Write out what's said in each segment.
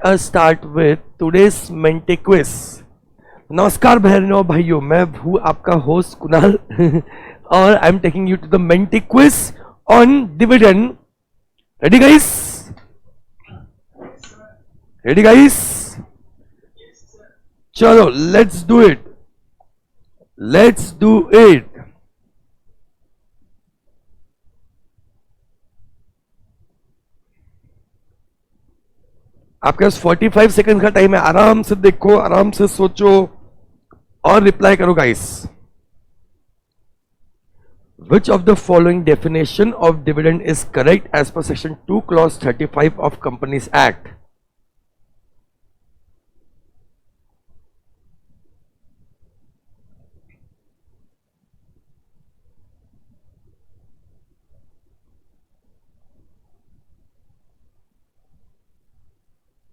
us start with today's Menti quiz. नमस्कार बहनों भाइयों, मैं हूँ आपका होस्ट कुणाल और I am taking you to the Menti quiz on dividend. Ready guys? Ready guys? चलो let's do it. Let's do it. आपके पास 45 सेकंड का टाइम है. आराम से देखो, आराम से सोचो और रिप्लाई करो guys. Which of the following definition of dividend is correct as per section 2 clause 35 of Companies Act?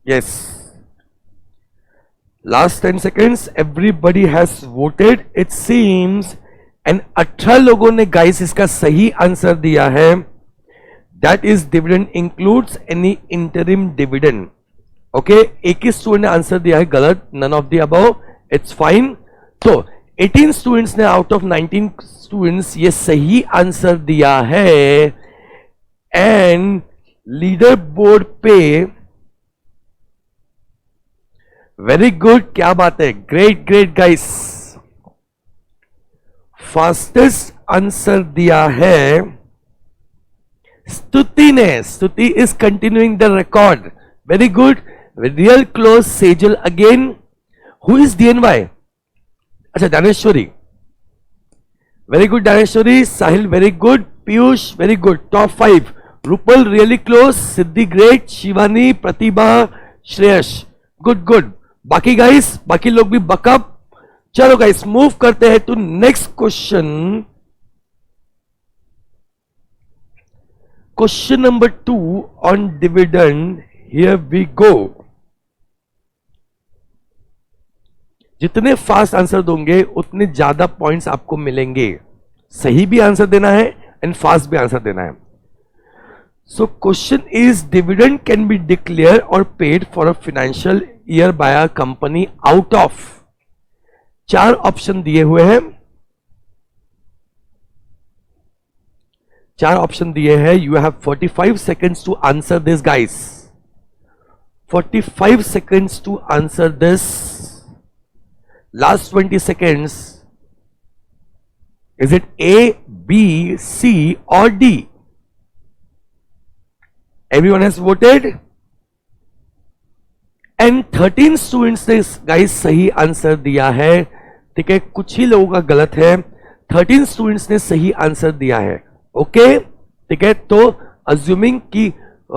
Yes. Last 10 seconds. Everybody has voted. It seems and 18 लोगों ने गाइस इसका सही आंसर दिया है. That is dividend includes any interim dividend. Okay, एक ही student ने answer दिया है गलत. None of the above. It's fine. तो 18 स्टूडेंट्स ने आउट ऑफ 19 स्टूडेंट्स ये सही आंसर दिया है. एंड लीडर बोर्ड पे वेरी गुड, क्या बात है, great great guys. Fastest answer दिया है स्तुति ने. Stuti is continuing the record. Very good. Real close. Sejal again. Who is DNY? अच्छा, Daneshwari. Very good Daneshwari. Sahil very good. Piyush very good. Top 5. Rupal really close. Siddhi great. Shivani, Pratibha, Shreyas good good. बाकी guys, बाकी लोग भी बकअप. चलो guys move करते हैं to next question. Question number 2 on dividend. Here we go. जितने fast answer दोगे उतने ज्यादा पॉइंट्स आपको मिलेंगे. सही भी आंसर देना है एंड फास्ट भी आंसर देना है. So question is dividend can be declared or paid for a financial year by a company out of. 4 option दिए हुए हैं. 4 ऑप्शन दिए हैं. You have 45 seconds to answer this guys. 45 seconds to answer this. Last 20 seconds. Is it A, B, C or D? Everyone has voted and 13 students ने guys सही answer दिया है. ठीक है, कुछ ही लोगों का गलत है. 13 स्टूडेंट्स ने सही आंसर दिया है. ओके, ठीक है. तो अज्यूमिंग कि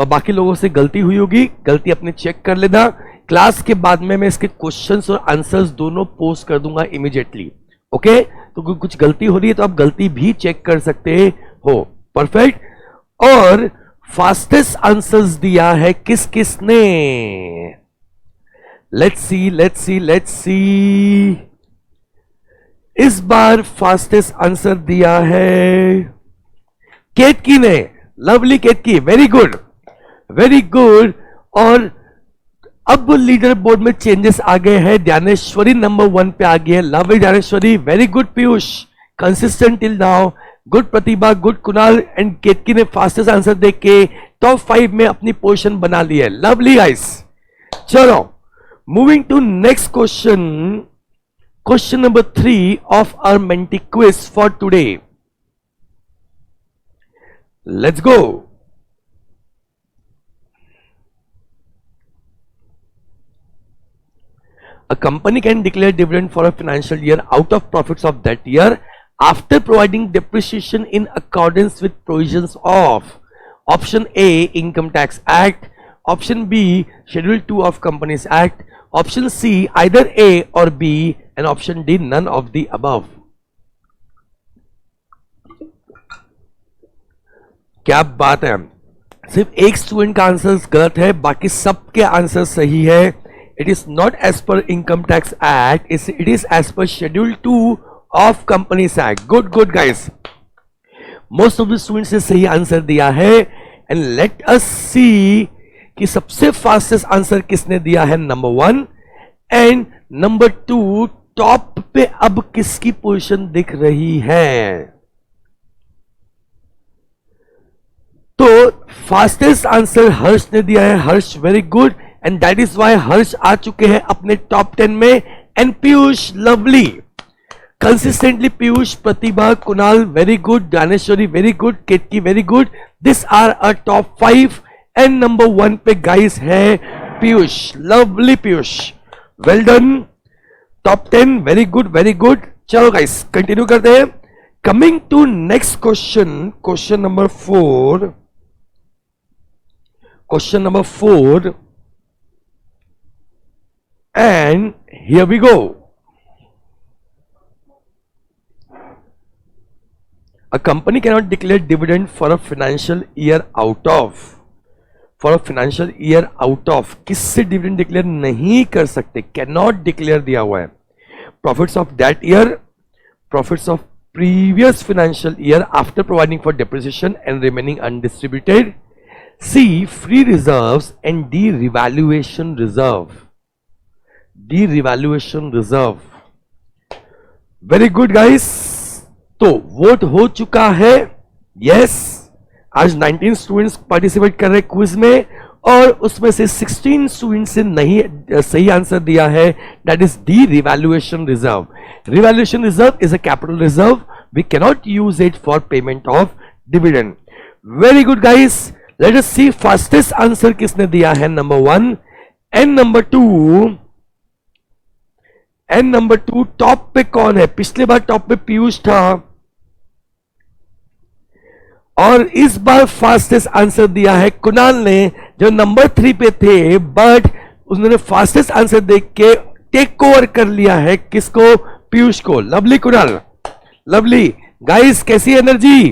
बाकी लोगों से गलती हुई होगी, गलती अपने चेक कर लेना. क्लास के बाद में मैं इसके क्वेश्चंस और आंसर्स दोनों पोस्ट कर दूंगा इमीडिएटली. ओके, तो कुछ गलती हो रही है तो आप गलती भी चेक कर सकते हो. परफेक्ट. और फास्टेस्ट आंसर्स दिया है किस किसने? Let's see let's see let's see. इस बार फास्टेस्ट आंसर दिया है केतकी ने. Lovely Ketki, very good very good. और अब लीडर बोर्ड में चेंजेस आ गए हैं. ज्ञानेश्वरी नंबर 1 पे आ गई है. Lovely Gyaneshwari. Very good Piyush, consistent till now. Good Pratibha, good Kunal and Ketki ने फास्टेस्ट आंसर देख के टॉप 5 में अपनी पोजीशन बना ली है. Lovely guys. चलो moving to next question. Question number 3 of our Menti quiz for today. Let's go. A company can declare dividend for a financial year out of profits of that year after providing depreciation in accordance with provisions of option A Income Tax Act, option B Schedule 2 of Companies Act, option C either A or B and option D none of the above. क्या बात है. सिर्फ एक student का answer गलत है, बाकी सबके आंसर सही है. It is not as per Income Tax Act, it is as per Schedule 2 of Companies Act. Good good guys. Most of the students ने सही आंसर दिया है. And let us see कि सबसे फास्टेस्ट आंसर किसने दिया है, नंबर 1, एंड नंबर 2 टॉप पे अब किसकी पोजीशन दिख रही है। तो फास्टेस्ट आंसर हर्ष ने दिया है, Harsh very good, and that is why Harsh आ चुके हैं अपने टॉप 10 में, and Piyush lovely consistently, Piyush, Pratibha, Kunal very good, Dnyaneshwari very good, Ketki very good, this are a top 5, and number 1 पे गाइस है Piyush, lovely Piyush, well done, top 10 very good very good. चलो guys continue करते हैं, coming to next question, question number 4, question number 4, and here we go. A company cannot declare dividend for a financial year out of, for a financial year out of, किससे dividend declare नहीं कर सकते, cannot declare दिया हुआ है, profits of that year, profits of previous financial year after providing for depreciation and remaining undistributed, C free reserves, and D revaluation reserve, D revaluation reserve, very good guys. तो vote हो चुका है, yes, आज 19 students participate कर रहे हैं quiz में, और उसमें से 16 स्टूडेंट्स ने नहीं सही आंसर दिया है, that is the revaluation reserve. Revaluation reserve is a capital reserve, we cannot use it for payment of dividend. Very good guys, let us see fastest answer किसने दिया है, number 1 and number 2, and number 2 top पे कौन है, पिछले बार top पे पीयूष था, और इस बार फास्टेस्ट आंसर दिया है कुणाल ने, जो नंबर 3 पे थे, बट उन्होंने फास्टेस्ट आंसर देख के टेक ओवर कर लिया है, किसको, पीयूष को। लवली कुणाल, लवली गाइस, कैसी energy,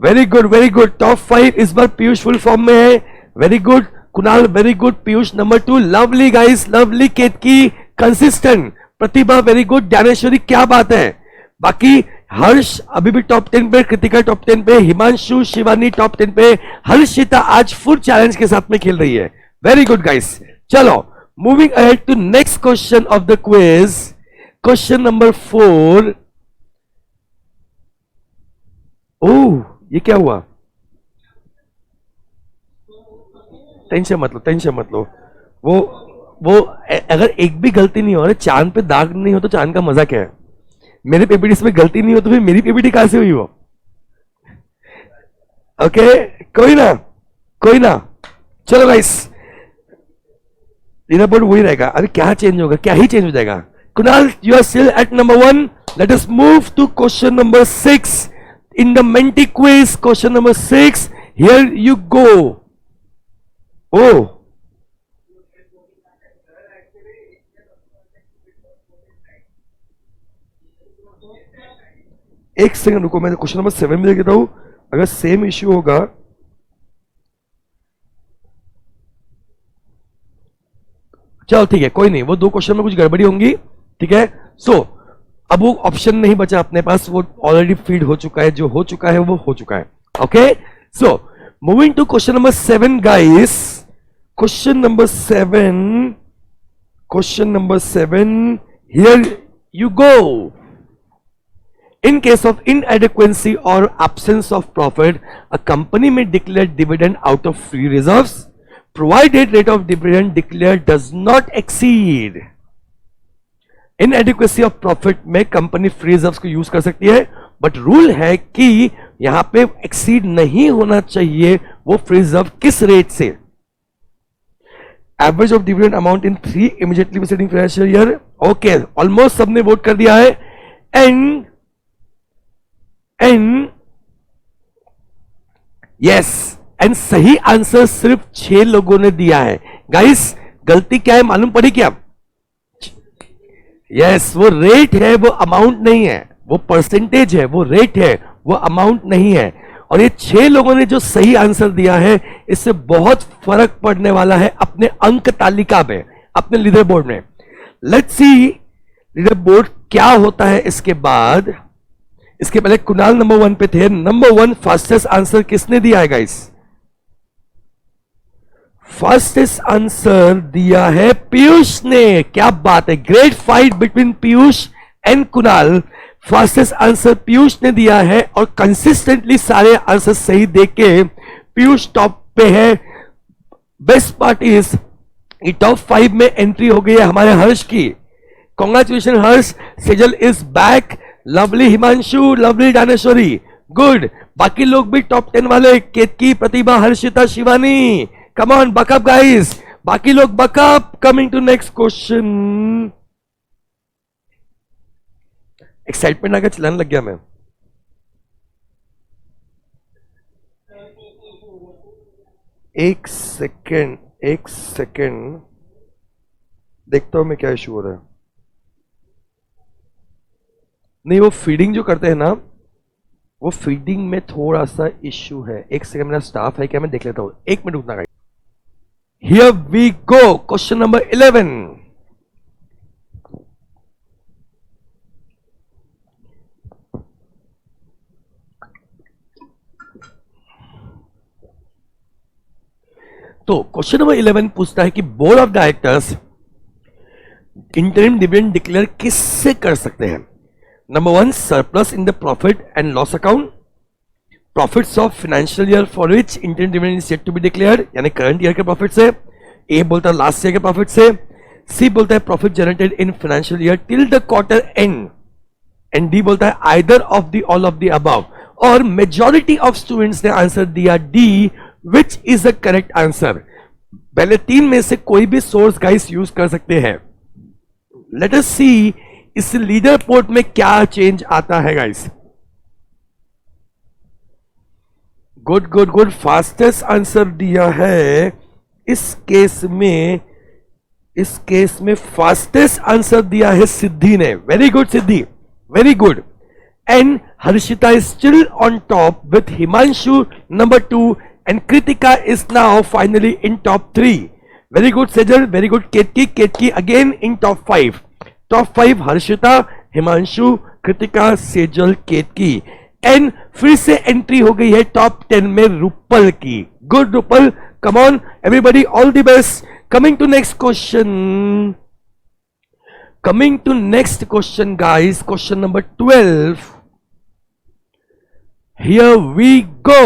very good very good, top 5 इस बार पीयूष फुल फॉर्म में है, very good Kunal, very good, Piyush number 2, lovely guys, lovely, Ketki consistent, Pratibha very good, Gyaneshwari क्या बात है, बाकी हर्ष अभी भी टॉप 10 पे, कृतिका टॉप 10 पे, हिमांशु, शिवानी टॉप 10 पे, हर्षिता आज फुल चैलेंज के साथ में खेल रही है, वेरी गुड गाइस। चलो moving ahead to next question of the quiz, question number 4। Oh ये क्या हुआ, टेंशन मत लो, टेंशन मत लो, वो अगर एक भी गलती नहीं हो रहा, चांद पे दाग नहीं हो तो चांद का मजा क्या है, मेरे पीपीटी में गलती नहीं हो तो फिर मेरी पीपीटी कहां से हुई वो, ओके कोई ना कोई ना। चलो गाइस, लीडर बोर्ड वही रहेगा, अरे क्या चेंज होगा, क्या ही चेंज हो जाएगा। Kunal you are still at number 1, let us move to question number 6 in the Menti quiz, question number 6, here you go. Oh एक सेकंड रुको, मैं क्वेश्चन नंबर 7 में देख देता हूं, अगर सेम इश्यू होगा, चलो ठीक है कोई नहीं, वो 2 क्वेश्चन में कुछ गड़बड़ी होंगी, ठीक है। सो अब वो ऑप्शन नहीं बचा अपने पास, वो ऑलरेडी फीड हो चुका है, जो हो चुका है वो हो चुका है, okay. So moving to question number 7 guys, question number 7, question number 7, here you go. In case of inadequacy or absence of profit, a company may declare dividend out of free reserves, provided rate of dividend declared does not exceed. Inadequacy of profit में company free reserves को use कर सकती है, but rule है कि यहां पे exceed नहीं होना चाहिए वो free reserve किस रेट से, average of dividend amount in 3 immediately preceding financial year. Okay almost सबने वोट कर दिया है, एंड यस, एंड सही आंसर सिर्फ 6 लोगों ने दिया है। गाइस गलती क्या है मालूम पड़ी क्या, यस वो रेट है, वो अमाउंट नहीं है, वो परसेंटेज है, वो रेट है, वो अमाउंट नहीं है। और ये 6 लोगों ने जो सही आंसर दिया है, इससे बहुत फर्क पड़ने वाला है अपने अंक तालिका में, अपने लीडर बोर्ड में। लेट्स सी लीडर बोर्ड क्या होता है इसके बाद। इसके पहले कुणाल नंबर 1 पे थे, नंबर 1 फास्टेस्ट आंसर किसने दिया है गाइस, फास्टेस्ट आंसर दिया है पीयूष ने। क्या बात है, great fight between Piyush and Kunal. Fastest answer Piyush ने दिया है और कंसिस्टेंटली सारे आंसर सही देख के पीयूष टॉप पे है। बेस्ट पार्ट इज टॉप 5 में एंट्री हो गई है हमारे हर्ष की। Congratulation Harsh, Sejal is back, lovely Himanshu, lovely Daneshwari, good. बाकी लोग भी टॉप 10 वाले, Ketki, Pratibha, Harshita, Shivani, come on buck up guys, बाकी लोग buck up. Coming to next question. Excitement आगे चलाने लग गया मैं। एक सेकेंड देखता हूं मैं क्या इशू हो रहा है। नहीं, वो फीडिंग जो करते हैं ना, वो फीडिंग में थोड़ा सा इश्यू है। एक सेकंड, मेरा स्टाफ है क्या, मैं देख लेता हूं। एक मिनट रुकना। Here we go, question number 11। तो क्वेश्चन नंबर 11 पूछता है कि board of directors interim dividend declare किससे कर सकते हैं। Number 1, surplus in the profit and loss account, profits of financial year for which interim dividend is yet to be declared, यानी current year के profit से। ए बोलता है last year के प्रॉफिट से। सी बोलता है profit generated in financial year till the quarter and. And D बोलता है either of the all of the above. और मेजॉरिटी ऑफ स्टूडेंट्स ने आंसर दिया D, which is the correct answer. पहले 3 में से कोई भी सोर्स गाइस यूज कर सकते हैं। लेट अस सी इस लीडर पोर्ट में क्या चेंज आता है गाइस। गुड, फास्टेस्ट आंसर दिया है इस केस में फास्टेस्ट आंसर दिया है सिद्धि ने। Very good Siddhi, very good. And Harshita is still on top width Himanshu number 2 and Kritika is now finally in top 3. Very good Sejal, very good Ketki again in top 5. Top 5 Harshita, Himanshu, Kritika, Sejal, Ketki. And फिर से entry हो गई है top 10 में रूपल की। Good Rupal, come on everybody, all the best. Coming to next question guys, question number 12. Here we go.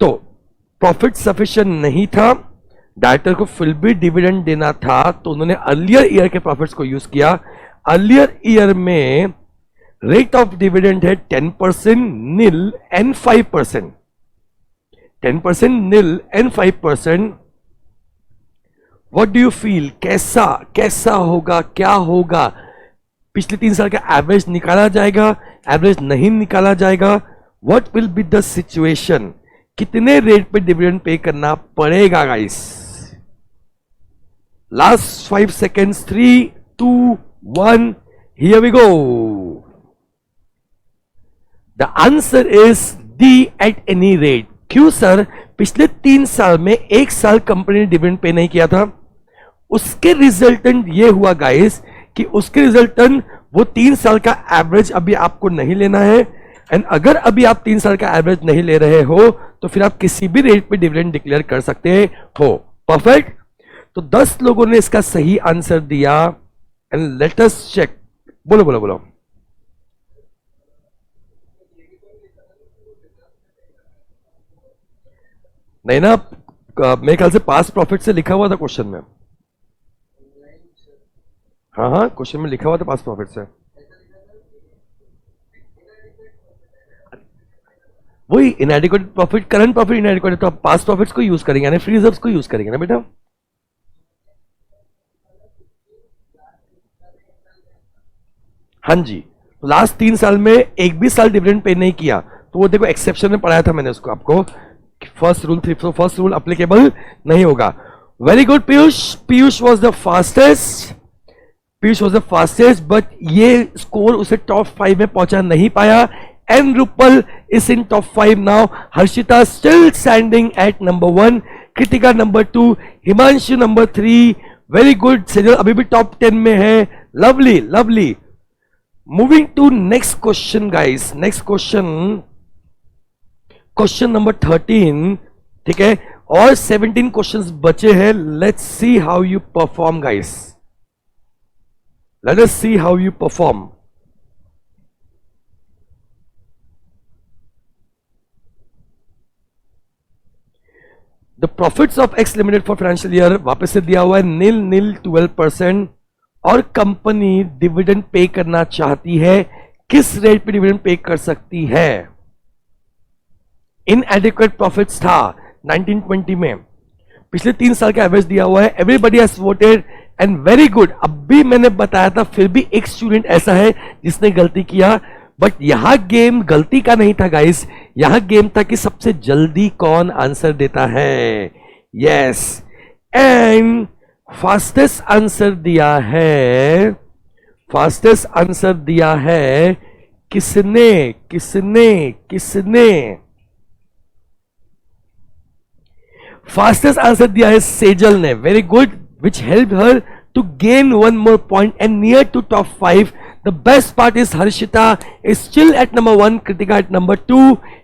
तो profit sufficient नहीं था, डायरेक्टर को फिर भी डिविडेंड देना था, तो उन्होंने अर्लियर ईयर के प्रॉफिट्स को यूज किया। अर्लियर ईयर में रेट ऑफ डिविडेंड है 10%, nil and 5%। 10%, nil and 5%। What do you feel, कैसा होगा, क्या होगा? पिछले 3 साल का एवरेज निकाला जाएगा, एवरेज नहीं निकाला जाएगा? What will be the situation? कितने रेट पे डिविडेंड पे करना पड़ेगा guys? Last 5 seconds, 3, 2, 1, here we go. The answer is D at any rate. क्यों सर? पिछले 3 साल में 1 साल कंपनी ने डिविडेंड पे नहीं किया था। उसके रिजल्टेंट ये हुआ गाइस कि उसके रिजल्टेंट वो 3 साल का एवरेज अभी आपको नहीं लेना है। एंड अगर अभी आप 3 साल का एवरेज नहीं ले रहे हो तो फिर आप किसी भी रेट पे डिविडेंड डिक्लेयर कर सकते हो। परफेक्ट। तो 10 लोगों ने इसका सही आंसर दिया। And let us check. बोलो। नहीं ना, मेरे ख्याल से पास प्रॉफिट से लिखा हुआ था क्वेश्चन में। हाँ, क्वेश्चन में लिखा हुआ था पास प्रॉफिट से। वही इनएडिक्वेट प्रॉफिट, करंट प्रॉफिट इनएडिक्वेट है, तो आप पास्ट प्रॉफिट्स को यूज करेंगे, यानी फ्री रिजर्व्स को यूज करेंगे ना बेटा। हाँ जी, लास्ट 3 साल में एक भी साल डिविडेंड पे नहीं किया तो वो देखो एक्सेप्शन में पढ़ाया था मैंने उसको आपको। फर्स्ट रूल अप्लीकेबल नहीं होगा। Very good Piyush was the fastest, but ये स्कोर उसे टॉप 5 में पहुंचा नहीं पाया। And Rupal is in top 5 now. Harshita still standing at number 1, Kritika number 2, Himanshu number 3। Very good. Sejal अभी भी टॉप 10 में है। Lovely. Moving to next question guys, next question, question number 13, ठीक है, और 17 क्वेश्चंस बचे हैं. Let's see how you perform guys, let us C how you perform. The profits of x limited for financial year वापस से दिया हुआ है नील 12%, और कंपनी डिविडेंड पे करना चाहती है. किस रेट पे डिविडेंड पे कर सकती है? इनएडिक्वेट प्रॉफिट्स था 1920 में, पिछले 3 साल का एवरेज दिया हुआ है. Everybody has voted and very good. अब भी मैंने बताया था, फिर भी एक स्टूडेंट ऐसा है जिसने गलती किया, बट यहां गेम गलती का नहीं था गाइस, यहां गेम था कि सबसे जल्दी कौन आंसर देता है. यस, एंड फास्टेस्ट आंसर दिया है, फास्टेस्ट आंसर दिया है किसने, किसने, किसने फास्टेस्ट आंसर दिया है? सेजल ने. Very good, which help her to gain 1 more point and near to top 5. The best part is Harshita is still at number 1, Kritika at number 2,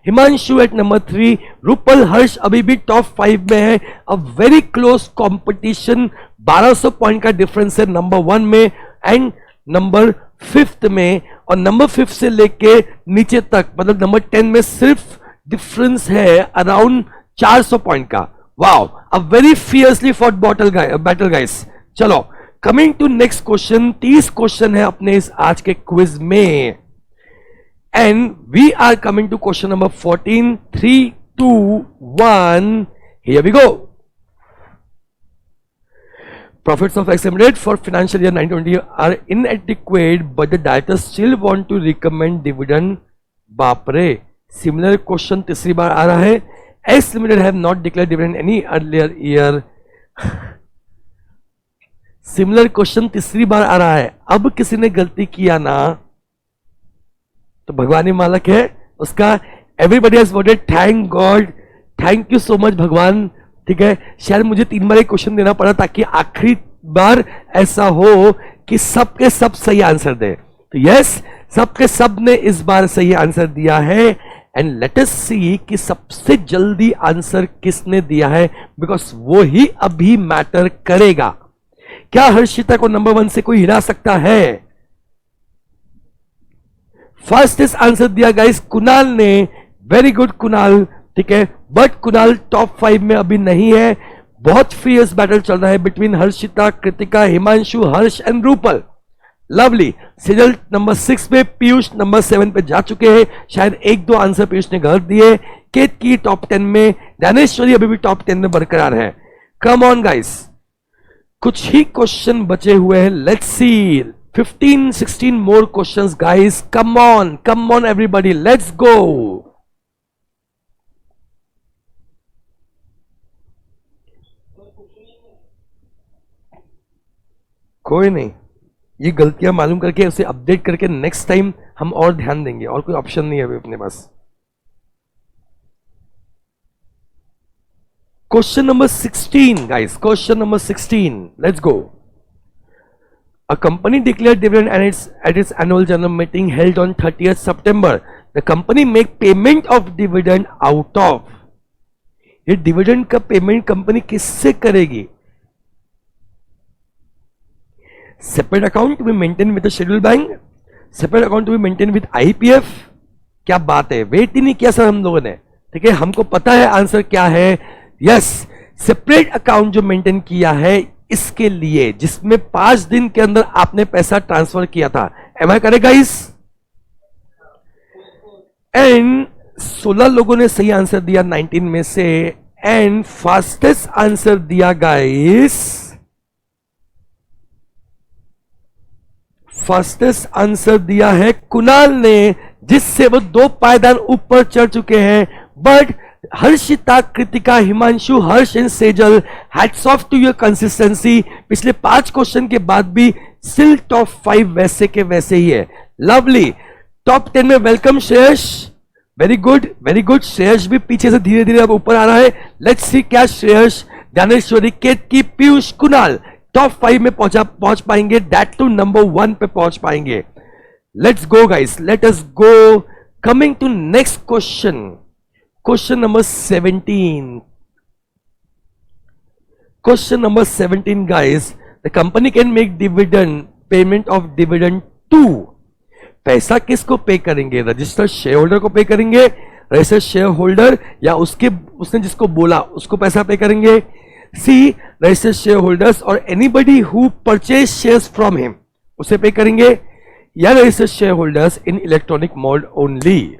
Himanshu at number 3, Rupal, Harsh अभी भी top 5 में है. A very close competition, 1200 point का difference है number 1 में and number 5 में, और number 5 से लेके नीचे तक मतलब नंबर 10 में सिर्फ डिफरेंस है अराउंड 400 पॉइंट का. Wow, a very fiercely fought battle guys. चलो, coming to next question. 30 question है अपने इस आज के क्विज में, and we are coming to question number 14. 3, 2, 1, here we go. Profits of X Limited for financial year 1920 are inadequate, but the directors still want to recommend dividend. बाप रे, similar question तीसरी बार आ रहा है. X Limited have not declared dividend any earlier year. Similar question तीसरी बार आ रहा है. अब किसी ने गलती किया ना तो भगवान ही मालक है उसका. Everybody has voted, thank God, thank you so much भगवान. ठीक है, शायद मुझे 3 बार एक क्वेश्चन देना पड़ा ताकि आखिरी बार ऐसा हो कि सबके सब सही आंसर दे. तो यस, सबके सब ने इस बार सही आंसर दिया है. एंड लेट अस सी कि सबसे जल्दी आंसर किसने दिया है, बिकॉज वो ही अभी मैटर करेगा. क्या हर्षिता को नंबर 1 से कोई हिला सकता है? फर्स्ट आंसर दिया गाइस कुणाल ने. Very good Kunal. ठीक है, बट कुणाल टॉप 5 में अभी नहीं है. बहुत फियर्स बैटल चल रहा है between Harshita, Kritika, Himanshu, Harsh and Rupal. Lovely. Sizzle number 6 पे, पीयूष नंबर 7 पे जा चुके हैं. शायद 1-2 आंसर पीयूष ने गलत दिए. केतकी टॉप 10 में, ज्ञानेश्वरी अभी भी टॉप 10 में बरकरार है. कम ऑन गाइस, कुछ ही क्वेश्चन बचे हुए हैं. Let's C 15-16 more questions guys. Come on everybody, let's go. कोई नहीं, ये गलतियां मालूम करके उसे अपडेट करके नेक्स्ट टाइम हम और ध्यान देंगे. और कोई ऑप्शन नहीं है अभी अपने पास. Question number 16 guys, question number 16, let's go. A company declared dividend at its annual general meeting held on 30th September. The company make payment of dividend out of. ये डिविडेंड का पेमेंट कंपनी किससे करेगी? Separate account to be maintain with schedule bank, separate account to be maintain with IPF. क्या बात है, wait ही नहीं किया sir हम लोगों ने. ठीक है, हमको पता है आंसर क्या है. यस, सेपरेट अकाउंट जो मेंटेन किया है इसके लिए जिसमें 5 दिन के अंदर आपने पैसा ट्रांसफर किया था. Am I correct guys? And 16 लोगों ने सही आंसर दिया 19 में से. एंड फास्टेस्ट आंसर दिया गाइस, फास्टेस्ट आंसर दिया है कुणाल ने, जिससे वो 2 पायदान ऊपर चढ़ चुके हैं. But Harshita, Kritika, Himanshu, Harsh and Sejal, hats off to your consistency. पिछले 5 क्वेश्चन के बाद भी स्टिल टॉप 5 वैसे के वैसे ही है. लवली. टॉप 10 में welcome Shreyas. Very good, very good. Shreyas भी पीछे से धीरे धीरे अब ऊपर आ रहा है. लेट्स सी क्या श्रेयस, ज्ञानेश्वरी, केतकी, पीयूष, कुणाल टॉप 5 में पहुंच पाएंगे, दैट टू नंबर 1 पे पहुंच पाएंगे. Let's go, guys. Let us go. Coming to next question. Question number 17. Question number 17, guys. The company can make dividend payment of dividend to. पैसा किसको पे करेंगे? रजिस्टर्ड शेयर होल्डर को पे करेंगे, रजिस्टर्ड शेयर होल्डर, या उसने जिसको बोला उसको पैसा पे करेंगे? सी, रजिस्टर्ड शेयर होल्डर्स और anybody who purchase shares from him, उसे पे करेंगे, या registered share holders in electronic mode only?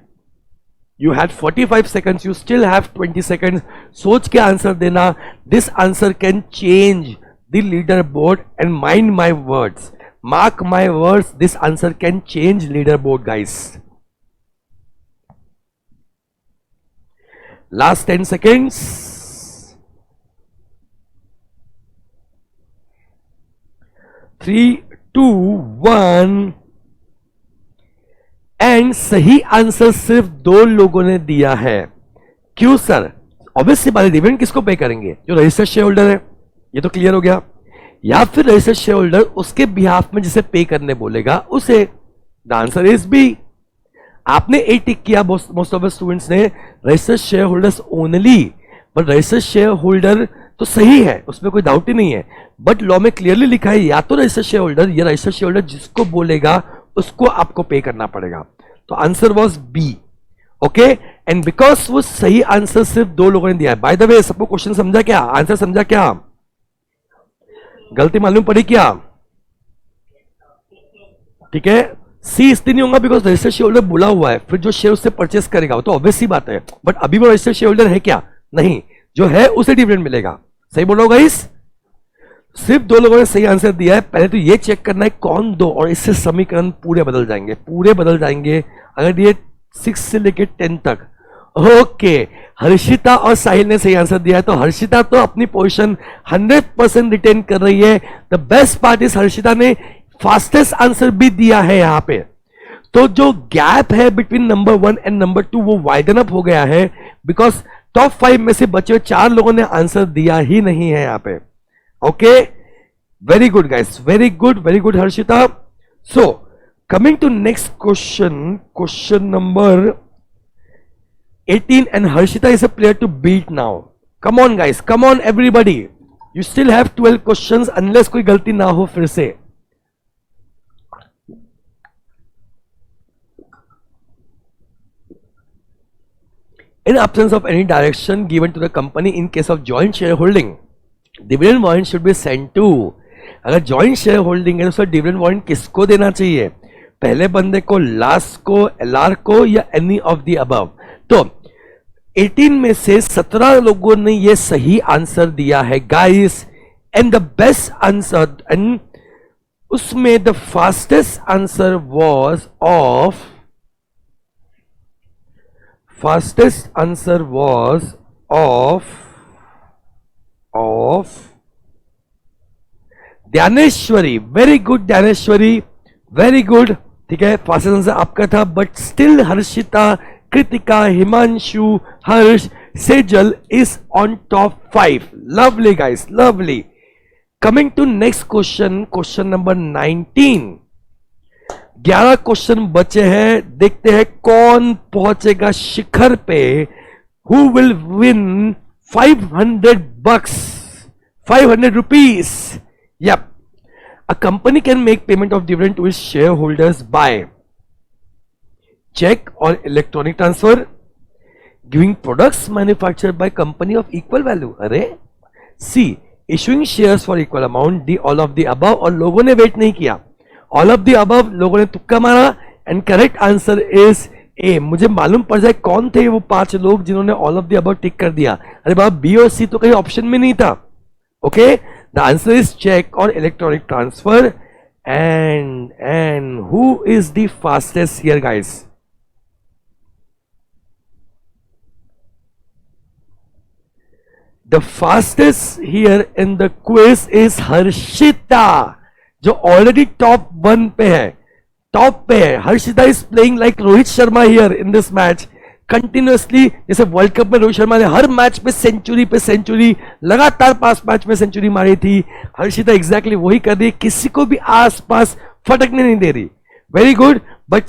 You had 45 seconds, you still have 20 seconds. सोच के आंसर देना. This answer can change the leaderboard, and mind my words. Mark my words, this answer can change leaderboard, guys. Last 10 seconds. 3, 2, 1. And सही answer सिर्फ 2 लोगों ने दिया है. क्यों सर? ऑब्वियसली बात है, डिविडेंड किसको पे करेंगे? जो रजिस्टर्ड शेयर होल्डर है, ये तो क्लियर हो गया. या फिर रजिस्टर्ड शेयर होल्डर उसके बिहाफ में जिसे पे करने बोलेगा उसे. The answer is B. आपने ए टिक किया, मोस्ट ऑफ द स्टूडेंट्स ने registered share holders only. But registered share holder तो सही है, उसमें कोई डाउट ही नहीं है. बट लॉ में क्लियरली लिखा है या तो रजिस्टर्ड शेयर होल्डर या रजिस्टर्ड शेयर होल्डर जिसको बोलेगा उसको आपको पे करना पड़ेगा. तो answer was B. Okay, and because वो सही आंसर सिर्फ 2 लोगों ने दिया है. बाय द वे, सबको क्वेश्चन समझा क्या? आंसर समझा क्या? गलती मालूम पड़ी क्या? ठीक है. सी इसलिए नहीं होगा बिकॉज रजिस्टर्ड शेयर होल्डर बोला हुआ है, फिर जो शेयर उससे परचेस करेगा वो तो ऑब्वियस ही बात है. बट अभी वो रजिस्टर्ड शेयर होल्डर है क्या? नहीं. जो है उसे डिविडेंड मिलेगा. सही बोल रहा हूं गाइस? सिर्फ 2 लोगों ने सही आंसर दिया है. पहले तो ये चेक करना है कौन 2, और इससे समीकरण पूरे बदल जाएंगे, पूरे बदल जाएंगे अगर ये 6 से लेके 10 तक. ओके, हर्षिता और साहिल ने सही आंसर दिया है, तो हर्षिता तो अपनी पोजीशन 100% रिटेन कर रही है. The best part is Harshita ने फास्टेस्ट आंसर भी दिया है यहां पे. तो जो गैप है बिटवीन नंबर 1 एंड नंबर 2 वो वाइडन अप हो गया है, बिकॉज टॉप 5 में से बचे हुए 4 लोगों ने आंसर दिया ही नहीं है यहां पे. Okay, very good guys, very good Harshita. So coming to next question number 18, and Harshita is a player to beat now. Come on guys, come on everybody, you still have 12 questions unless कोई गलती ना हो फिर से. In absence of any direction given to the company in case of joint shareholding, dividend warrant should be sent to. अगर joint share holding है तो sir dividend warrant किसको देना चाहिए? पहले बंदे को, लास्ट को, एलआर को, या एनी ऑफ द अबव? तो 18 में से 17 लोगों ने ये सही आंसर दिया है guys, and the best answer, and उसमें the fastest answer was of Gyaneshwari. Very good Dnyaneshwari, very good. ठीक है, फास्ट आंसर आपका था. But still Harshita, Kritika, Himanshu, Harsh, Sejal is on top 5. Lovely guys, lovely. Coming to next question number 19. 11 question बचे हैं. देखते हैं कौन पहुंचेगा शिखर पे. Who will win 500 bucks, 500 rupees. Yep. A company can make payment of dividend to its shareholders by check or electronic transfer, giving products manufactured by company of equal value. अरे C, issuing shares for equal amount. D, all of the above. और लोगों ने wait नहीं किया. all of the above लोगों ने तुक्का मारा, and correct answer is ए. मुझे मालूम पड़ जाए कौन थे वो 5 लोग जिन्होंने ऑल ऑफ द अबव टिक कर दिया. अरे बाबा, बी और सी तो कहीं ऑप्शन में नहीं था. Okay, the answer is cheque और electronic transfer. And who is the fastest here guys? The fastest here in the quiz is Harshita, जो ऑलरेडी टॉप 1 पे है, टॉप पे है. Harshita is playing like Rohit Sharma here in this match continuously. जैसे world cup में रोहित शर्मा ने हर match पे सेंचुरी लगातार 5 मैच में सेंचुरी मारी थी. हर्षिता एग्जैक्टली वही कर रही है, किसी को भी आसपास फटकने नहीं दे रही. Very good. But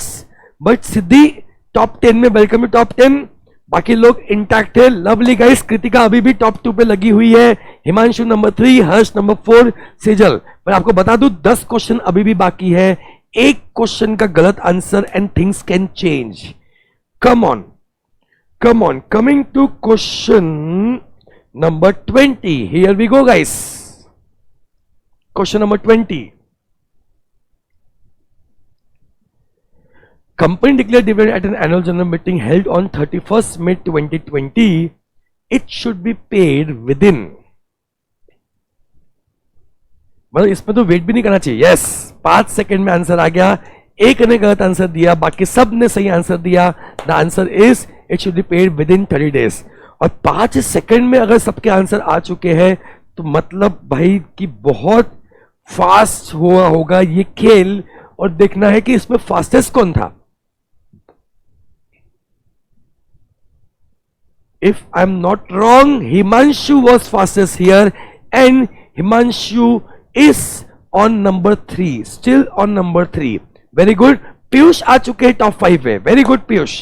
but Siddhi top 10 में, वेलकम टू टॉप 10। बाकी लोग इंटैक्ट है, लवली गाइस। कृतिका अभी भी टॉप 2 पे लगी हुई है, हिमांशु नंबर 3, हर्ष नंबर 4, सेजल। पर आपको बता दूं 10 क्वेश्चन अभी भी बाकी है, एक क्वेश्चन का गलत answer and things can change. Come on, come on. Coming to question number 20, here we go guys. Question number 20, company declared dividend at an annual general meeting held on 31st May 2020. It should be paid within, मतलब इसमें तो wait भी नहीं करना चाहिए। Yes, 5 second में answer आ गया। एक ने गलत आंसर दिया, बाकी सब ने सही आंसर दिया। The answer is it should be paid with in 30 days. और 5 सेकंड में अगर सबके आंसर आ चुके हैं तो मतलब भाई कि बहुत फास्ट हुआ होगा ये खेल। और देखना है कि इसमें फास्टेस्ट कौन था। If I'm not wrong, Himanshu was fastest here, and Himanshu is on number 3, still on number 3. Very good. Piyush आ चुके हैं टॉप 5 में। Very good Piyush.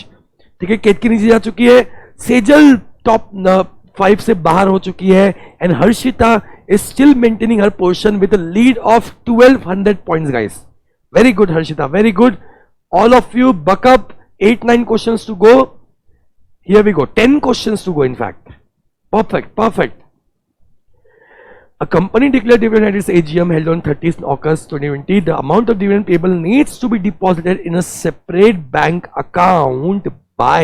ठीक है, केतकी नीचे जा चुकी है, सेजल टॉप 5 से बाहर हो चुकी है, and Harshita is still maintaining her position with a lead of 1200 points, guys. Very good, Harshita. Very good. All of you buck up. 8-9 questions to go. Here we go. 10 questions to go, in fact. Perfect. Perfect. A company declared dividend at its AGM held on 30th August 2020. The amount of dividend payable needs to be deposited in a separate bank account by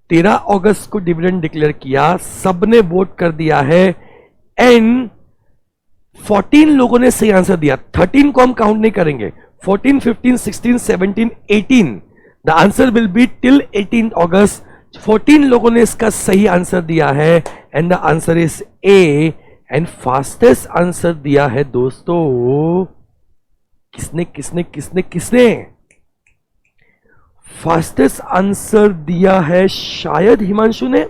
13 अगस्त को dividend declare किया, सबने vote कर दिया है, and 14 लोगों ने सही answer दिया। 13 को हम काउंट नहीं करेंगे। 14, 15, 16, 17, 18, the answer will be till 18 अगस्त। 14 लोगों ने इसका सही आंसर दिया है, and the answer is a. And fastest answer दिया है दोस्तों, किसने किसने किसने किसने फास्टेस्ट आंसर दिया है? शायद हिमांशु ने।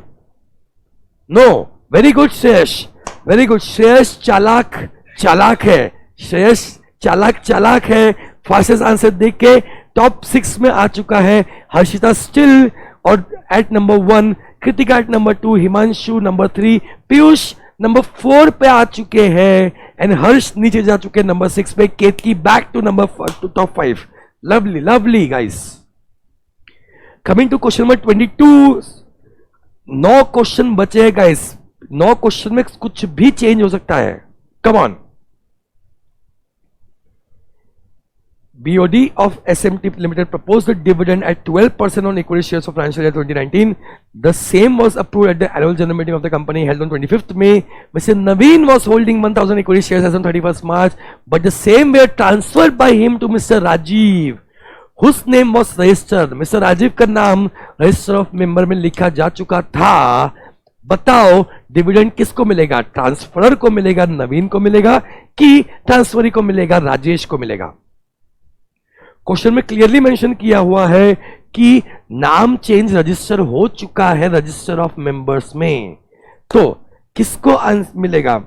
No, very good Shreyas, very good Shreyas. चालाक चालाक है श्रेयस, चालाक है। फास्टेस्ट आंसर देख के टॉप 6 में आ चुका है। हर्षिता स्टिल और at number 1, Kritika at number 2, Himanshu number 3, Piyush number 4 पे आ चुके हैं, एंड हर्ष नीचे जा चुके हैं नंबर 6 पे। Ketki back to number top 5। Lovely lovely guys. Coming to question number 22, 9 question बचे हैं गाइस। 9 क्वेश्चन में कुछ भी चेंज हो सकता है। Come on. BOD of SMT Limited proposed a dividend at 12% on equity shares of financial year 2019. The same was approved at the annual general meeting of the company held on 25th May. Mr. Naveen was holding 1000 equity shares as on 31st March, but the same were transferred by him to Mr. Rajiv, whose name was registered. Mr. Rajiv का नाम register of member में लिखा जा चुका था। बताओ dividend किसको मिलेगा? ट्रांसफरर को मिलेगा, नवीन को मिलेगा, कि ट्रांसफरी को मिलेगा, राजेश को मिलेगा? क्वेश्चन में क्लियरली मेंशन किया हुआ है कि नाम चेंज रजिस्टर हो चुका है रजिस्टर ऑफ मेंबर्स में, तो किसको मिलेगा?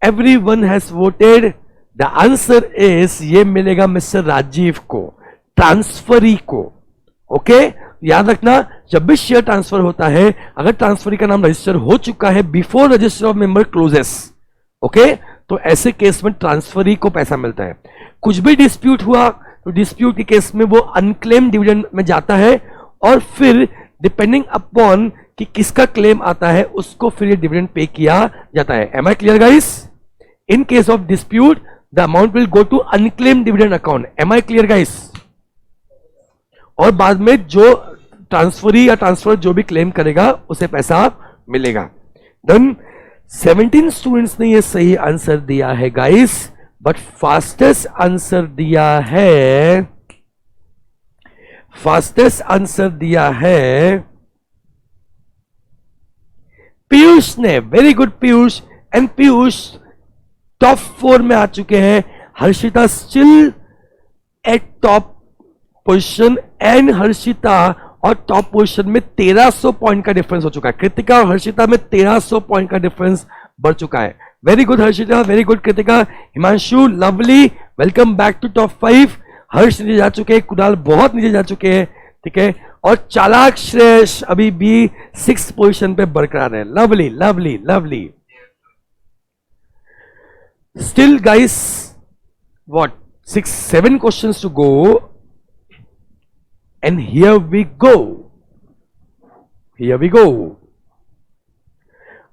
Everyone has voted. The answer is ये मिलेगा मिस्टर राजीव को, ट्रांसफरी को। ओके, याद रखना, जब भी शेयर ट्रांसफर होता है, अगर ट्रांसफरी का नाम रजिस्टर हो चुका है before register of member closes, okay, तो ऐसे केस में ट्रांसफरी को पैसा मिलता है। कुछ भी डिस्प्यूट हुआ तो डिस्प्यूट के केस में वो अनक्लेम डिविडेंड में जाता है, और फिर डिपेंडिंग अपॉन कि किसका क्लेम आता है उसको फिर ये डिविडेंड पे किया जाता है। Am I clear guys? In case of dispute the amount will go to unclaim dividend account. Am I clear guys? और बाद में जो ट्रांसफरी या ट्रांसफर जो भी क्लेम करेगा उसे पैसा मिलेगा। देन 17 स्टूडेंट्स ने ये सही आंसर दिया है गाइस, बट फास्टेस्ट आंसर दिया है, फास्टेस्ट आंसर दिया है पीयूष ने। Very good Piyush, and Piyush top 4 में आ चुके हैं। Harshita still eight top position, and Harshita और टॉप पोजीशन में 1300 पॉइंट का डिफरेंस हो चुका है। कृतिका और हर्षिता में 1300 पॉइंट का डिफरेंस बढ़ चुका है। Very good Harshita, very good Kritika. Himanshu lovely, welcome back to top 5। Harsh नीचे जा चुके हैं, कुणाल बहुत नीचे जा चुके हैं, ठीक है। और चालाक श्रेयस अभी भी 6th पोजीशन पे बरकरार है। Lovely lovely lovely. Still guys what 6-7 questions to go and here we go. Here we go.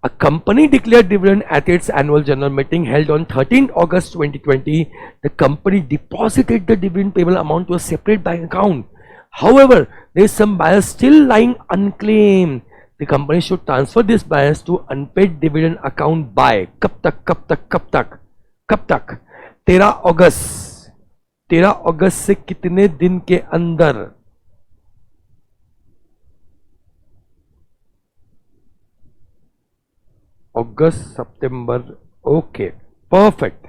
A company declared dividend at its annual general meeting held on 13th August 2020. The company deposited the dividend payable amount to a separate bank account. However, there is some balance still lying unclaimed. The company should transfer this balance to unpaid dividend account by कब तक कब तक कब तक कब तक 13 अगस्त। 13 अगस्त से कितने दिन के अंदर? अगस्त सितंबर, okay perfect.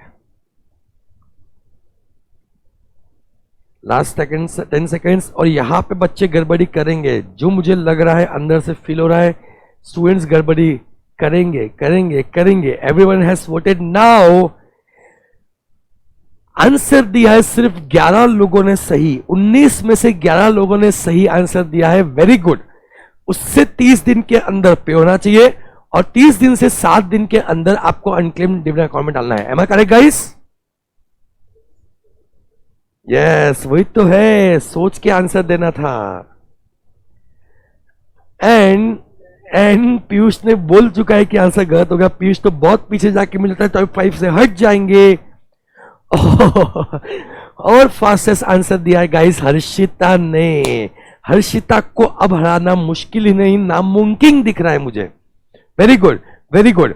Last second 10 seconds. और यहां पे बच्चे गड़बड़ी करेंगे, जो मुझे लग रहा है अंदर से फील हो रहा है, स्टूडेंट्स गड़बड़ी करेंगे करेंगे करेंगे। Everyone has voted now. Answer दिया है सिर्फ 11 लोगों ने सही, 19 में से 11 लोगों ने सही आंसर दिया है। Very good. उससे 30 दिन के अंदर पे होना चाहिए और 30 दिन से 7 दिन के अंदर आपको अनक्लेम्ड डिविडेंड अकाउंट में डालना है। Am I correct guys? Yes, वही तो है, सोच के आंसर देना था। एंड पीयूष ने बोल चुका है कि आंसर गलत हो गया। पीयूष तो बहुत पीछे जाके मुझे लगता है टॉप 5 से हट जाएंगे। और फास्टेस्ट आंसर दिया है गाइस हर्षिता ने। हर्षिता को अब हराना मुश्किल ही नहीं, नामुमकिन दिख रहा है मुझे। Very good very good.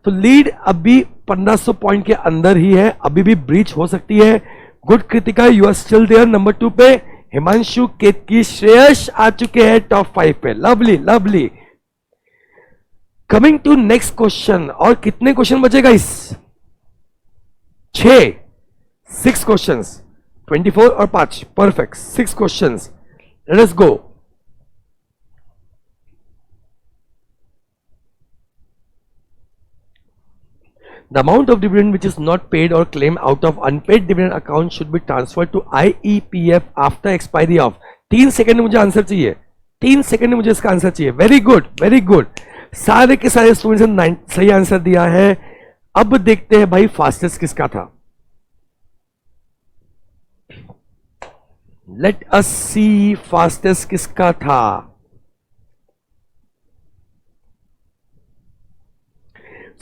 तो लीड अभी 1500 पॉइंट के अंदर ही है, अभी भी ब्रीच हो सकती है। Good Kritika, you are still there number 2 पे। हिमांशु, केतकी, श्रेयस आ चुके हैं टॉप 5 पे। Lovely lovely. Coming to next question. और कितने क्वेश्चन बचेगा इस? 6 क्वेश्चंस, 24 और 5, perfect. 6 questions, let us go. The amount of dividend which is not paid or claimed out of unpaid dividend account should be transferred to IEPF after expiry of 3 second में मुझे answer चाहिए, 3 second में मुझे इसका answer चाहिए। Very good very good. सारे के सारे स्टूडेंट्स ने सही आंसर दिया है। अब देखते हैं भाई फास्टेस्ट किसका था। लेट अस सी फास्टेस्ट किसका था।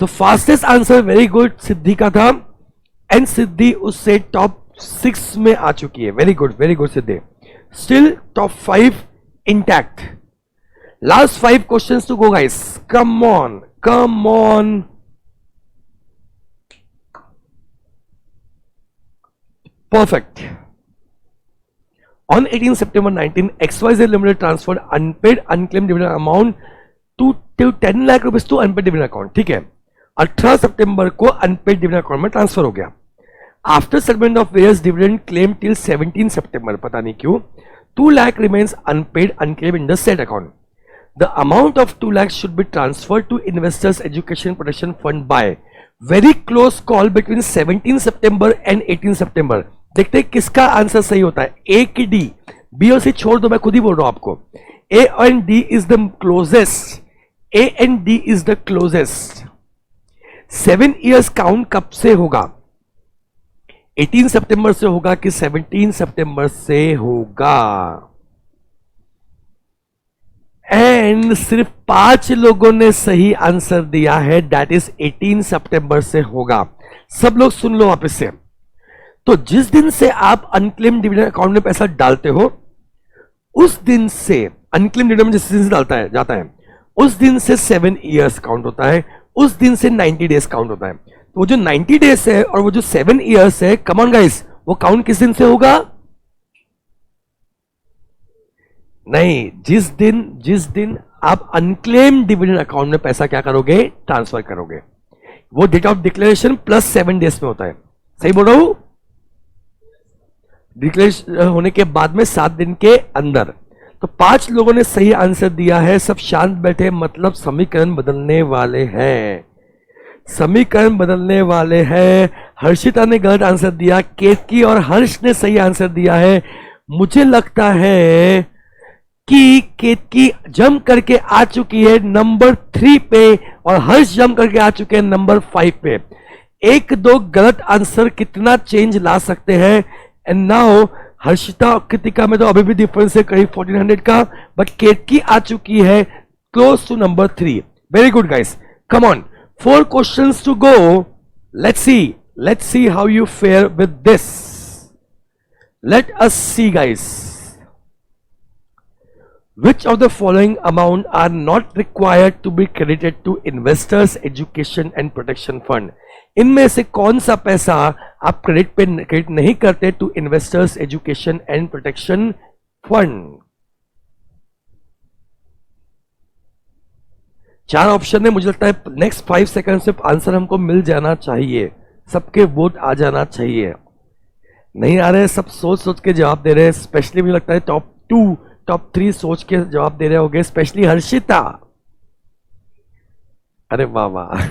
तो फास्टेस्ट आंसर वेरी गुड सिद्धि का था। एंड सिद्धि उससे टॉप 6 में आ चुकी है। Very good Siddhi. Still top 5 intact. Last 5 questions to go guys. Come on come on. Perfect. On 18 September 19, XYZ Limited transferred unpaid unclaimed dividend amount to 10 lakh रुपए to unpaid dividend account. ठीक है, 18 सितंबर को अनपेड डिविडेंड अकाउंट में transfer हो गया। After settlement of various dividend claim till 17 September, पता नहीं क्यों 2 lakh remains unpaid unclaim in the set account. The amount of 2 lakhs should be transferred to investors education protection fund by very close call between 17 September and 18 September. देखते हैं किसका answer सही होता है। ए की डी, बी और सी छोड़ दो, मैं खुद ही बोल रहा हूं आपको। A and D is the closest, A and D is the closest. 7 years count कब से होगा? 18 सितंबर से होगा कि 17 सितंबर से होगा? एंड सिर्फ 5 लोगों ने सही आंसर दिया है, दैट इज 18 सितंबर से होगा। सब लोग सुन लो वापस से। तो जिस दिन से आप अनक्लेम डिविडेंड अकाउंट में पैसा डालते हो, उस दिन से अनक्लेम डिविडेंड जिस दिन से डालता है जाता है, उस दिन से 7 इयर्स काउंट होता है, उस दिन से 90 डेज काउंट होता है। तो वो जो 90 डेज है और वो जो 7 इयर्स है, कम ऑन गाइस, वो काउंट किस दिन से होगा? नहीं, जिस दिन आप अनक्लेम डिविडेंड अकाउंट में पैसा क्या करोगे? ट्रांसफर करोगे। वो date of declaration plus 7 days में होता है। सही बोल रहा हूं? डिक्लेरेशन होने के बाद में 7 दिन के अंदर। तो 5 लोगों ने सही आंसर दिया है, सब शांत बैठे, मतलब समीकरण बदलने वाले हैं, समीकरण बदलने वाले हैं। हर्षिता ने गलत आंसर दिया, केतकी और हर्ष ने सही आंसर दिया है। मुझे लगता है कि केतकी जंप करके आ चुकी है नंबर 3 पे और हर्ष जंप करके आ चुके हैं नंबर 5 पे। एक दो गलत आंसर कितना चेंज ला सकते हैं। एंड नाउ हर्षिता और कृतिका में तो अभी भी डिफरेंस है करीब 1400 का, बट केतकी आ चुकी है close to number 3। Very good guys, come on, 4 questions to go. Let's see how you fare with this. Let us see guys, which of the following amount are not required to be credited to investors education and protection fund? इनमें से कौन सा पैसा आप credit नहीं करते to investors education and protection fund? 4 option है, मुझे लगता है नेक्स्ट 5 सेकंड से आंसर हमको मिल जाना चाहिए, सबके वोट आ जाना चाहिए। नहीं आ रहे, सब सोच सोच के जवाब दे रहे हैं, स्पेशली मुझे लगता है टॉप 2 टॉप 3 सोच के जवाब दे रहे होंगे, स्पेशली हर्षिता। अरे वाह वाह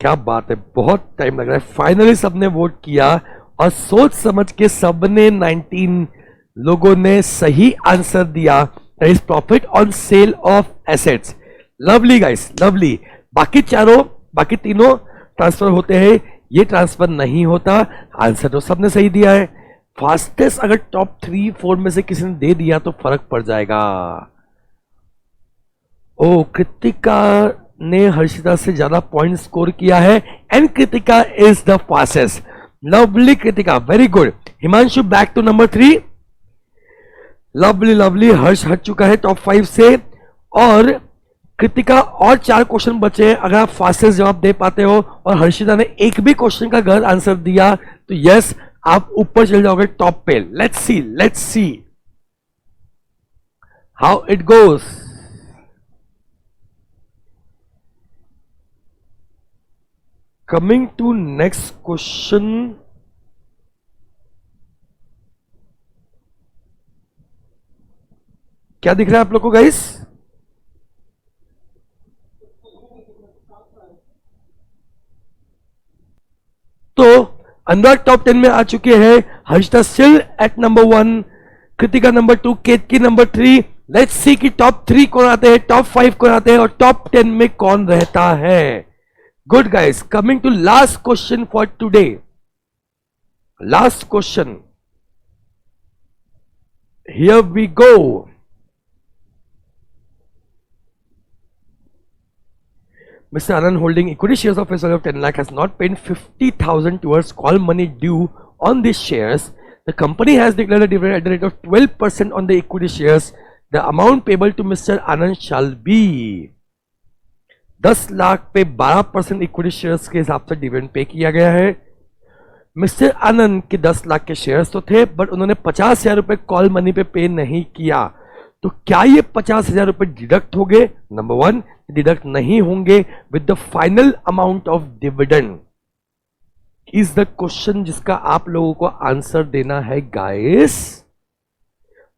क्या बात है, बहुत टाइम लग रहा है। फाइनली सबने वोट किया और सोच समझ के सबने 19 लोगों ने सही आंसर दिया, that is profit on sale of assets. Lovely guys, lovely. बाकी तीनों ट्रांसफर होते हैं, ये ट्रांसफर नहीं होता। आंसर तो सबने सही दिया है। फास्टेस्ट अगर टॉप 3-4 में से किसी ने दे दिया तो फर्क पड़ जाएगा। ओ, कृतिका ने हर्षिता से ज्यादा पॉइंट स्कोर किया है and Kritika is the fastest. Lovely Kritika, very good. Himanshu back to number 3। Lovely lovely, Harsh हट चुका है टॉप 5 से और कृतिका और 4 क्वेश्चन बचे हैं। अगर आप फास्टेस्ट जवाब दे पाते हो और हर्षिता ने एक भी क्वेश्चन का गलत आंसर दिया तो यस, आप ऊपर चले जाओगे टॉप पे। Let's see how it goes. Coming to next question, क्या दिख रहा है आप लोग को गाइस? तो अनुराग टॉप 10 में आ चुके हैं, Harshita still at number 1, Kritika number 2, Ketaki number 3। Let's see कि टॉप 3 कौन आते हैं, टॉप 5 कौन आते हैं और टॉप 10 में कौन रहता है। Good guys, coming to last question for today. Last question, here we go. Mr. Anand holding equity shares of his of 10 lakh has not paid 50,000 towards call money due on these shares. The company has declared a dividend at the rate of 12% on the equity shares. The amount payable to Mr. Anand shall be 10 lakh पे 12% equity shares के हिसाब से dividend pay किया गया है। Mister आनंद के 10 लाख के shares तो थे, बट उन्होंने 50,000 रुपए कॉल मनी पे नहीं किया। तो क्या ये 50,000 रुपए डिडक्ट हो गए? नंबर 1, डिडक्ट नहीं होंगे with the final amount of dividend is the question जिसका आप लोगों को आंसर देना है गाइस।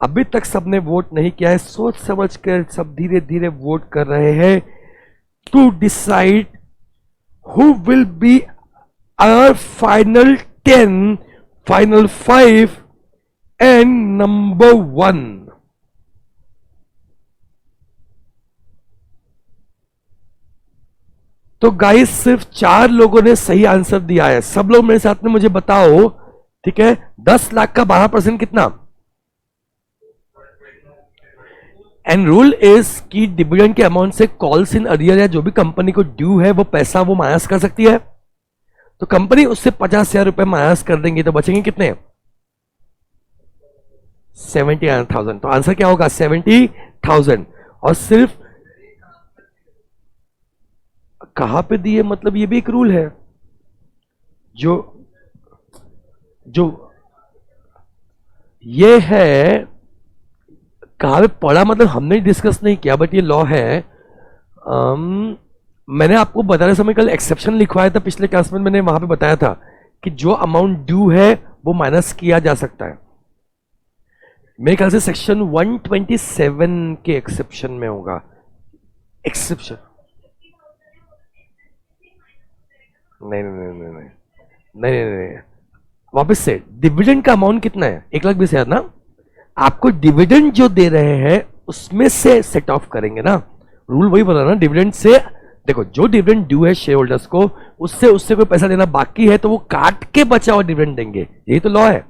अभी तक सबने वोट नहीं किया है, सोच समझ कर सब धीरे धीरे वोट कर रहे हैं to decide who will be our final 10, final 5 and number 1। तो गाइस सिर्फ 4 लोगों ने सही आंसर दिया है। सब लोग मेरे साथ में मुझे बताओ, ठीक है, 10 लाख का 12% कितना? एंड रूल इज कि डिविडेंड के अमाउंट से कॉल्स इन अरियर या जो भी कंपनी को ड्यू है वो पैसा वो माइनस कर सकती है। तो कंपनी उससे 50,000 रुपए माइनस कर देंगी तो बचेंगे कितने? 70,000। तो आंसर क्या होगा? 70,000। और सिर्फ कहां पे दिए, मतलब ये भी एक रूल है जो ये है कहां पे पढ़ा, मतलब हमने डिस्कस नहीं किया बट ये लॉ है। मैंने आपको बताने समय कल एक्सेप्शन लिखवाया था, पिछले क्लास में मैंने वहां पे बताया था कि जो अमाउंट ड्यू है वो माइनस किया जा सकता है। मेरे ख्याल से सेक्शन 127 के एक्सेप्शन में होगा। एक्सेप्शन नहीं नहीं नहीं नहीं नहीं नहीं नहीं नहीं, वापस से डिविडेंड का अमाउंट कितना है? 1,20,000 ना। आपको डिविडेंड जो दे रहे हैं उसमें से सेट ऑफ करेंगे ना, रूल वही बोला ना, डिविडेंड से। देखो जो डिविडेंड ड्यू है शेयर होल्डर्स को, उससे उससे कोई पैसा देना बाकी है तो वो काट के बचा हुआ डिविडेंड देंगे, यही तो लॉ है।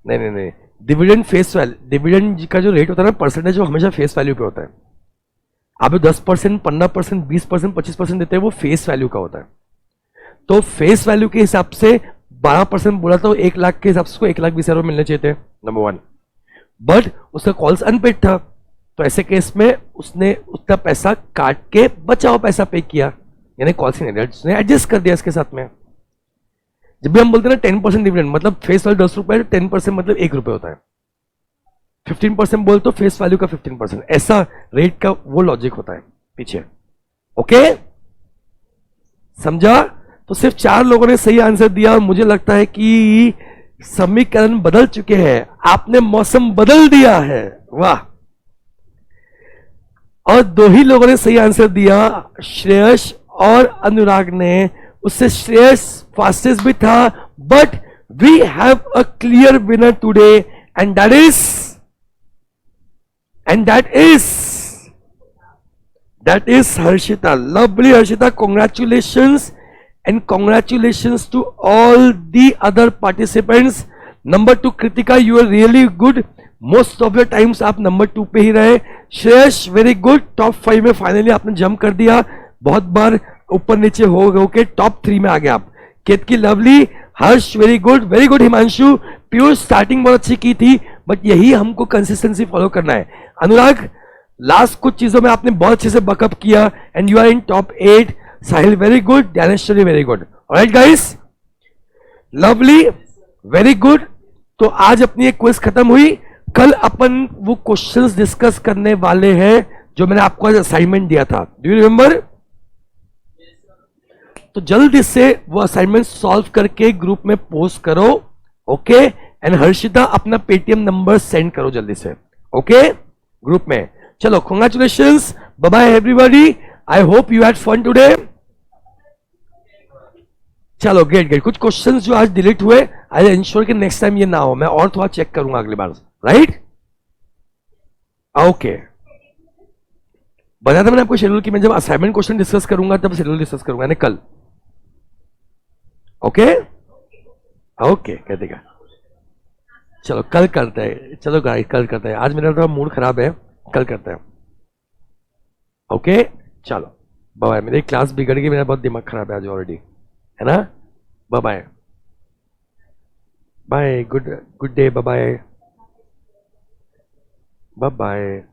नहीं नहीं नहीं, डिविडेंड फेस वैल्यू, डिविडेंड का जो रेट होता है ना परसेंटेज, वो हमेशा फेस वैल्यू पे होता है। आप 10%, 15%, 20%, 25% देते हैं, वो फेस वैल्यू का होता है। तो फेस वैल्यू के हिसाब से 12% बोला तो 1 लाख के हिसाब से उसको 1,20,000 मिलने चाहिए थे, नंबर 1। बट उसका कॉल्स अनपेड था, तो ऐसे केस में उसने उतना पैसा काट के बचाओ पैसा पे किया, यानी कॉल्स उसने एडजस्ट कर दिया इसके साथ में। जब भी हम बोलते हैं ना 10% डिविडेंड, मतलब फेस वैल्यू 10 रुपए, 10% मतलब 1 रुपए होता है। 15% बोल तो फेस वैल्यू का 15%, ऐसा रेट का वो लॉजिक होता है पीछे। ओके, समझा? तो सिर्फ 4 लोगों ने सही आंसर दिया और मुझे लगता है कि समीकरण बदल चुके हैं, आपने मौसम बदल दिया है, वाह। और 2 ही लोगों ने सही आंसर दिया, श्रेयस और अनुराग ने। उससे श्रेयस फास्टेस्ट भी था, but we have a clear winner today and that is Harshita. Lovely Harshita, congratulations and congratulations to all the other participants. Number 2 Kritika, you are really good. Most of your times आप नंबर 2 पे ही रहे। Shreyas very good, top 5 में finally आपने jump कर दिया, बहुत बार ऊपर नीचे हो के टॉप 3 में आ गए आप। Ketaki lovely, Harsh very good Himanshu, pure starting बहुत अच्छी की थी, बट यही हमको कंसिस्टेंसी फॉलो करना है। अनुराग, लास्ट कुछ चीजों में आपने बहुत अच्छे से बकअप किया and you are in top 8। Sahil very good, Dnyaneshwari very good. Alright guys, lovely, very good. तो आज अपनी एक क्विज खत्म हुई, कल अपन वो क्वेश्चंस डिस्कस करने वाले हैं जो मैंने आपको आज असाइनमेंट दिया था, डू यू रिमेंबर? तो जल्दी से वो असाइनमेंट सॉल्व करके ग्रुप में पोस्ट करो, ओके। एंड हर्षिता अपना पेटीएम नंबर सेंड करो जल्दी से, ओके, ग्रुप में। चलो, congratulations, bye bye everybody, I hope you had fun today. चलो, ग्रेट। कुछ क्वेश्चंस जो आज डिलीट हुए, आई इंश्योर कि नेक्स्ट टाइम ये ना हो, मैं और थोड़ा चेक करूंगा अगली बार, राइट? ओके, बताया था मैंने आपको शेड्यूल की, मैं जब असाइनमेंट क्वेश्चन डिस्कस करूंगा तब शेड्यूल डिस्कस करूंगा, यानी कल। ओके ओके, कह देगा। चलो कल करते हैं, चलो गाइस कल करते हैं, आज मेरा थोड़ा मूड खराब है, कल करते हैं। ओके, चलो बाय। मेरी क्लास बिगड़ गई, मेरा बहुत दिमाग खराब है आज ऑलरेडी, है ना? Bye bye, good day, bye bye.